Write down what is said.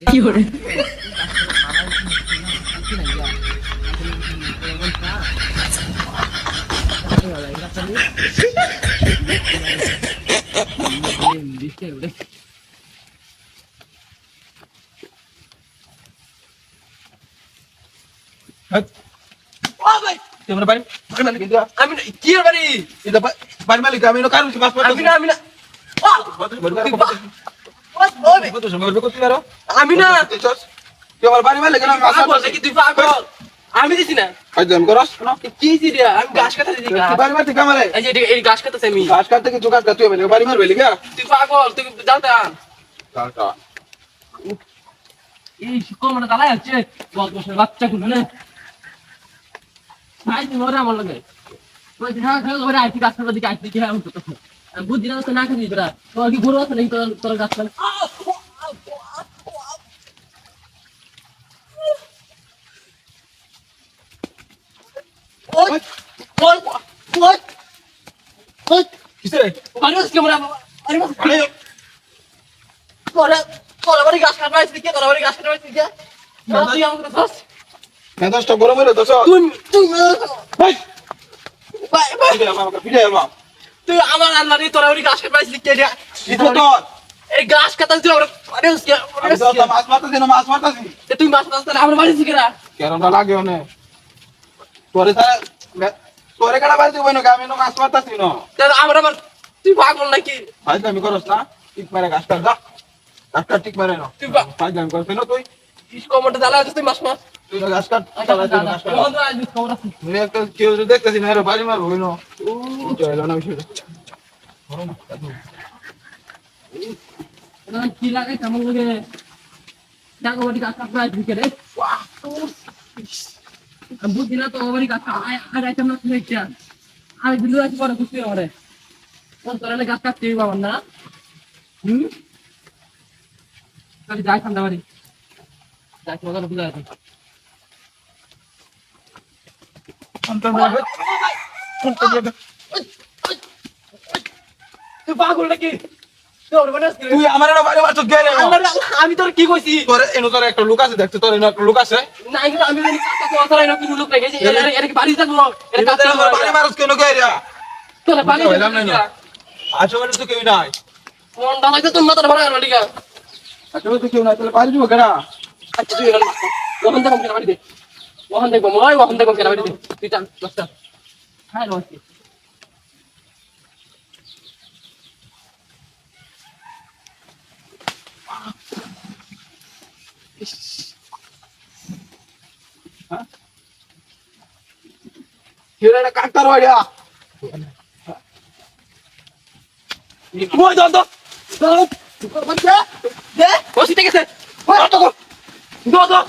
কি করে তোমরা বাড়ি বাড়ি মালিক এটা আমি কি এর বাড়ি এটা বাড়ি মালিক আমি না কারণ মাছ আমি না কত সময় করতে পারো আমি না তুই আমার বাড়ি মালিক না মাছ পাগল নাকি তুই পাগল আমি দিছি না ফাইজলাম করস না কি দিছি রে আমি ঘাস কাটা দিছি তুই বাড়ি মালিক আমারে এই যে এই ঘাস কাটাছে আমি ঘাস কাটতে কি জোগাড় করতে হবে বাড়ি মারবে লিগা তুই পাগল তুই যাও তা টাটা এই শিকমটা দালাই আছে বল বসে বাচ্চা গুলো না ভাই তুমি ওরে আমার লাগে ওই দিন হ্যাঁ ওরে আইটি গাছ কাটা দিকে আইটি দিকে আমি তো বুদ্ধি না তো না খাবি তোরা তোর কি গরু আছে নাকি তোর গাছ কাটা ওই ওই ওই ওই কিসে মানুষ কেমন আরে আরে তোরা তোরা বাড়ি গাছ কাটা আইছিস কি তোরা বাড়ি গাছ কাটা আইছিস কি তুই আমাকে দোস মেজাজটা গরম হইলো তো সব তুই ভাই ভাই ভাই ফিরে এলাম তুই আমার আল্লাহ রে তোরা বাড়ি গাছ কাটা আইছিস কি এটা তো এই গাছ কাটা তুই আমরা আরে আমি তো মাছ মারতাছি না মাছ মারতাছি তুই মাছ মাছ তাহলে আমরা বাড়ি শিখরা কেরমটা লাগে ওনে তোরে কাটা বাড়ি তুই বইনো আমি না মাছ মারতাছি না তাহলে আমরা তুই পাগল নাকি ফাইজলামি করস না টিক মারে গাছটা যা গাছটা টিক মারে না তুই ফাইজলামি করছ না তুই ইসকমটা দালা আছে তুই মাছ মাছ তুই গাছ কাট তুমি একটা কেউ যদি দেখতেছি না এর বাড়ি মারবো না চলো না বিষয়টা কি লাগে কেমন লাগে দেখো বাড়ি গাছ কাটা আইছিস রে আমি বুঝি না তো বাড়ি গাছ আর আইতাম না তুমি একটা আমি দিলু আছি পরে খুশি হবে কোন তোরা গাছ কাটতে বাবা না তাহলে যাই ঠান্ডা বাড়ি যাই তোমাকে বুঝা আছে তুই পাগল নাকি তুই আমার না বাড়ি মারছ গেলে আমি তোর কি কইছি তোর এনো তোর একটা লোক আছে দেখতে তোর এনো একটা লোক আছে না কিন্তু আমি জানি কথা না কি লোক লাগে এর কি বাড়ি যাবো এর কাছে বাড়ি মারছ কেন গেরিয়া তোর বাড়ি হইলাম না আজকে তো কেউ নাই মন দা লাগছে তোর মাথার ভরা গেল লিগা আজকে তো কেউ নাই তাহলে বাড়ি যাবো কেনা আচ্ছা তুই এখানে ওখান থেকে কেন বাড়ি দে ওখান থেকে মই ওখান থেকে কেন বাড়ি দে তুই চাল বাস্তা হ্যাঁ নমস্তে হিরেটা কাটতার হইয়া ওই দর দর দে বসি থেকে দে দর দর